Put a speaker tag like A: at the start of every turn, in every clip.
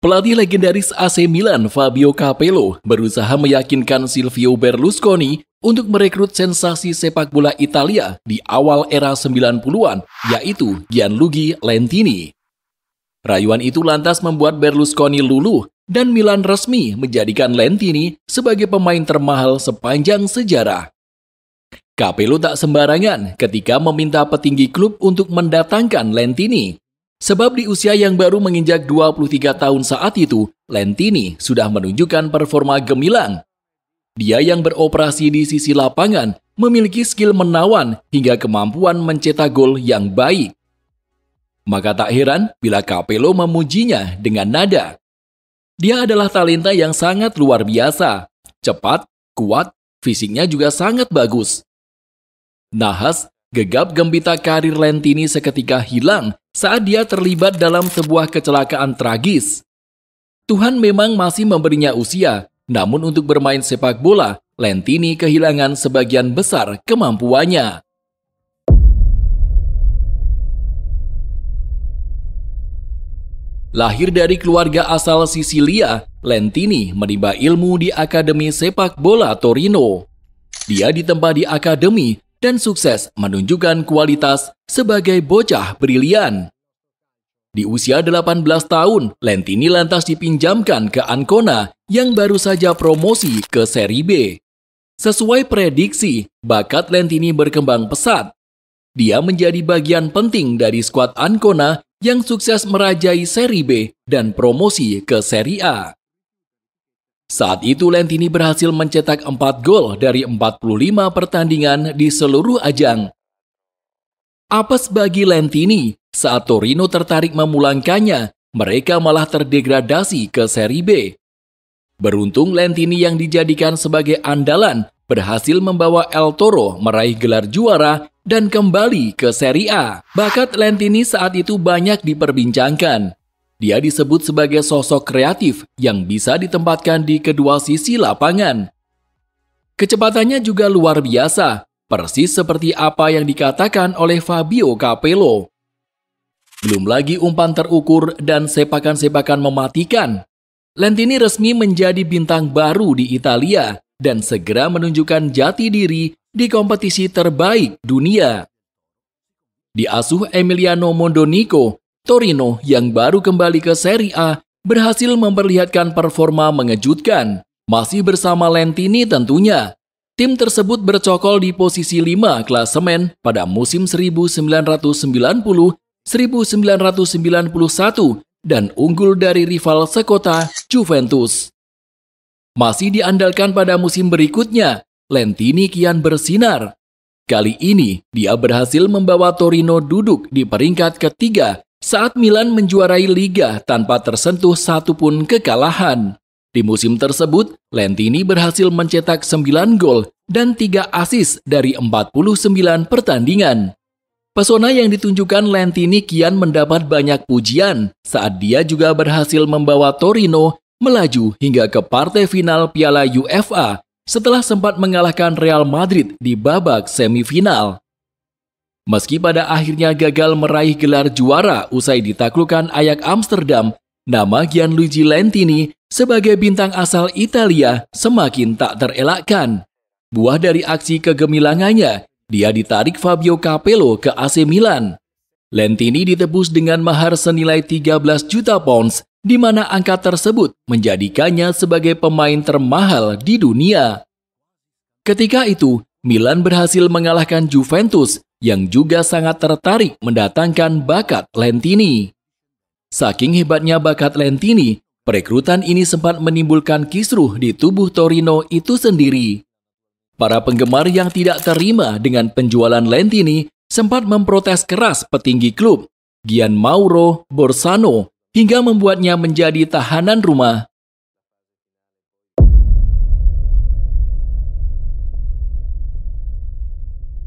A: Pelatih legendaris AC Milan Fabio Capello berusaha meyakinkan Silvio Berlusconi untuk merekrut sensasi sepak bola Italia di awal era 90-an, yaitu Gianluigi Lentini. Rayuan itu lantas membuat Berlusconi luluh dan Milan resmi menjadikan Lentini sebagai pemain termahal sepanjang sejarah. Capello tak sembarangan ketika meminta petinggi klub untuk mendatangkan Lentini. Sebab di usia yang baru menginjak 23 tahun saat itu, Lentini sudah menunjukkan performa gemilang. Dia yang beroperasi di sisi lapangan memiliki skill menawan hingga kemampuan mencetak gol yang baik. Maka tak heran bila Capello memujinya dengan nada. Dia adalah talenta yang sangat luar biasa, cepat, kuat, fisiknya juga sangat bagus. Nahas, gegap gempita karir Lentini seketika hilang saat dia terlibat dalam sebuah kecelakaan tragis. Tuhan memang masih memberinya usia, namun untuk bermain sepak bola, Lentini kehilangan sebagian besar kemampuannya. Lahir dari keluarga asal Sisilia, Lentini menimba ilmu di Akademi Sepak Bola Torino. Dia ditempa di akademi dan sukses menunjukkan kualitas sebagai bocah brilian. Di usia 18 tahun, Lentini lantas dipinjamkan ke Ancona yang baru saja promosi ke Serie B. Sesuai prediksi, bakat Lentini berkembang pesat. Dia menjadi bagian penting dari skuad Ancona yang sukses merajai Serie B dan promosi ke Serie A. Saat itu Lentini berhasil mencetak 4 gol dari 45 pertandingan di seluruh ajang. Apes bagi Lentini, saat Torino tertarik memulangkannya, mereka malah terdegradasi ke Serie B. Beruntung Lentini yang dijadikan sebagai andalan berhasil membawa El Toro meraih gelar juara dan kembali ke Serie A. Bakat Lentini saat itu banyak diperbincangkan. Dia disebut sebagai sosok kreatif yang bisa ditempatkan di kedua sisi lapangan. Kecepatannya juga luar biasa, persis seperti apa yang dikatakan oleh Fabio Capello. Belum lagi umpan terukur dan sepakan-sepakan mematikan. Lentini resmi menjadi bintang baru di Italia dan segera menunjukkan jati diri di kompetisi terbaik dunia. Diasuh Emiliano Mondonico, Torino yang baru kembali ke Serie A berhasil memperlihatkan performa mengejutkan. Masih bersama Lentini tentunya. Tim tersebut bercokol di posisi 5 klasemen pada musim 1990-1991 dan unggul dari rival sekota Juventus. Masih diandalkan pada musim berikutnya, Lentini kian bersinar. Kali ini dia berhasil membawa Torino duduk di peringkat ketiga saat Milan menjuarai Liga tanpa tersentuh satupun kekalahan. Di musim tersebut, Lentini berhasil mencetak 9 gol dan 3 assist dari 49 pertandingan. Pesona yang ditunjukkan Lentini kian mendapat banyak pujian saat dia juga berhasil membawa Torino melaju hingga ke partai final Piala UEFA setelah sempat mengalahkan Real Madrid di babak semifinal. Meski pada akhirnya gagal meraih gelar juara usai ditaklukkan Ajax Amsterdam, nama Gianluigi Lentini sebagai bintang asal Italia semakin tak terelakkan. Buah dari aksi kegemilangannya, dia ditarik Fabio Capello ke AC Milan. Lentini ditebus dengan mahar senilai 13 juta pounds, di mana angka tersebut menjadikannya sebagai pemain termahal di dunia. Ketika itu, Milan berhasil mengalahkan Juventus yang juga sangat tertarik mendatangkan bakat Lentini. Saking hebatnya bakat Lentini, perekrutan ini sempat menimbulkan kisruh di tubuh Torino itu sendiri. Para penggemar yang tidak terima dengan penjualan Lentini sempat memprotes keras petinggi klub, Gianmauro Borsano, hingga membuatnya menjadi tahanan rumah.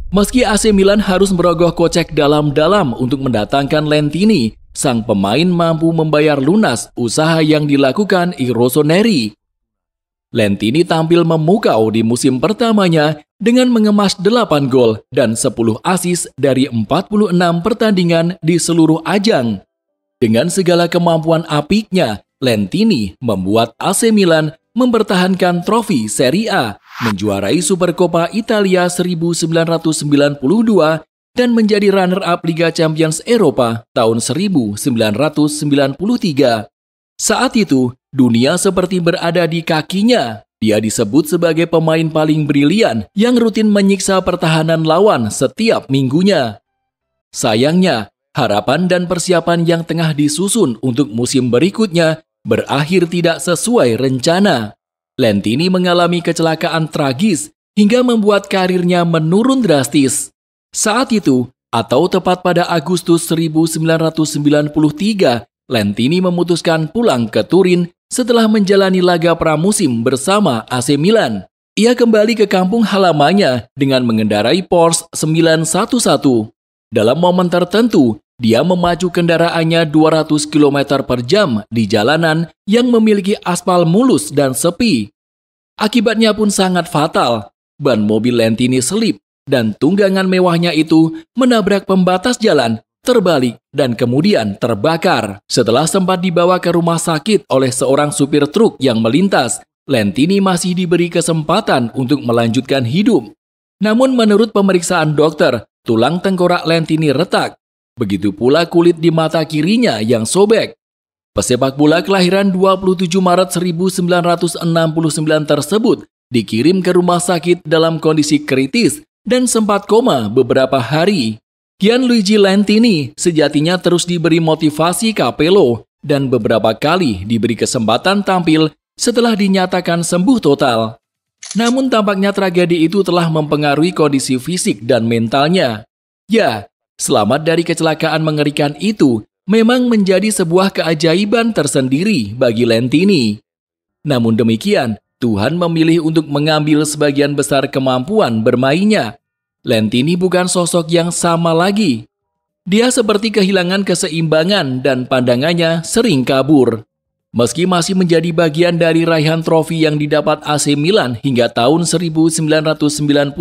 A: Meski AC Milan harus merogoh kocek dalam-dalam untuk mendatangkan Lentini, sang pemain mampu membayar lunas usaha yang dilakukan I Rossoneri. Lentini tampil memukau di musim pertamanya dengan mengemas 8 gol dan 10 assist dari 46 pertandingan di seluruh ajang. Dengan segala kemampuan apiknya, Lentini membuat AC Milan mempertahankan trofi Serie A, menjuarai Supercoppa Italia 1992 dan menjadi runner-up Liga Champions Eropa tahun 1993. Saat itu, dunia seperti berada di kakinya. Dia disebut sebagai pemain paling brilian yang rutin menyiksa pertahanan lawan setiap minggunya. Sayangnya, harapan dan persiapan yang tengah disusun untuk musim berikutnya berakhir tidak sesuai rencana. Lentini mengalami kecelakaan tragis hingga membuat karirnya menurun drastis. Saat itu, atau tepat pada Agustus 1993, Lentini memutuskan pulang ke Turin setelah menjalani laga pramusim bersama AC Milan. Ia kembali ke kampung halamannya dengan mengendarai Porsche 911. Dalam momen tertentu, dia memacu kendaraannya 200 km per jam di jalanan yang memiliki aspal mulus dan sepi. Akibatnya pun sangat fatal. Ban mobil Lentini selip dan tunggangan mewahnya itu menabrak pembatas jalan, terbalik dan kemudian terbakar. Setelah sempat dibawa ke rumah sakit oleh seorang supir truk yang melintas, Lentini masih diberi kesempatan untuk melanjutkan hidup. Namun menurut pemeriksaan dokter, tulang tengkorak Lentini retak. Begitu pula kulit di mata kirinya yang sobek. Pesepak bola kelahiran 27 Maret 1969 tersebut dikirim ke rumah sakit dalam kondisi kritis dan sempat koma beberapa hari. Gianluigi Lentini sejatinya terus diberi motivasi Capello dan beberapa kali diberi kesempatan tampil setelah dinyatakan sembuh total. Namun tampaknya tragedi itu telah mempengaruhi kondisi fisik dan mentalnya. Ya, selamat dari kecelakaan mengerikan itu memang menjadi sebuah keajaiban tersendiri bagi Lentini. Namun demikian, Tuhan memilih untuk mengambil sebagian besar kemampuan bermainnya. Lentini bukan sosok yang sama lagi. Dia seperti kehilangan keseimbangan dan pandangannya sering kabur. Meski masih menjadi bagian dari raihan trofi yang didapat AC Milan hingga tahun 1996,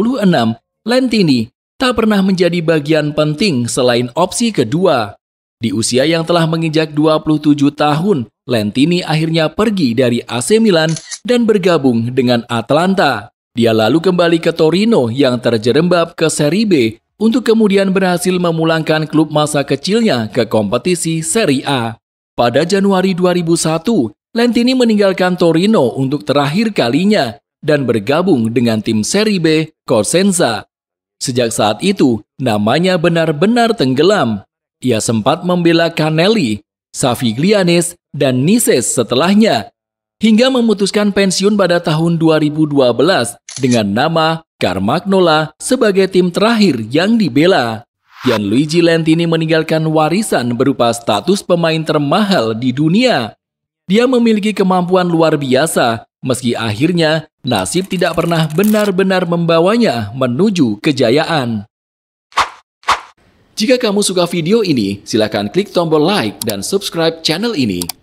A: Lentini tak pernah menjadi bagian penting selain opsi kedua. Di usia yang telah menginjak 27 tahun, Lentini akhirnya pergi dari AC Milan dan bergabung dengan Atalanta. Dia lalu kembali ke Torino yang terjerembab ke Serie B untuk kemudian berhasil memulangkan klub masa kecilnya ke kompetisi Serie A. Pada Januari 2001, Lentini meninggalkan Torino untuk terakhir kalinya dan bergabung dengan tim Serie B Cosenza. Sejak saat itu, namanya benar-benar tenggelam. Ia sempat membela Canelli, Saviglianes, dan Nices setelahnya, hingga memutuskan pensiun pada tahun 2012 dengan nama Carmagnola sebagai tim terakhir yang dibela. Gianluigi Lentini meninggalkan warisan berupa status pemain termahal di dunia. Dia memiliki kemampuan luar biasa, meski akhirnya nasib tidak pernah benar-benar membawanya menuju kejayaan. Jika kamu suka video ini, silakan klik tombol like dan subscribe channel ini.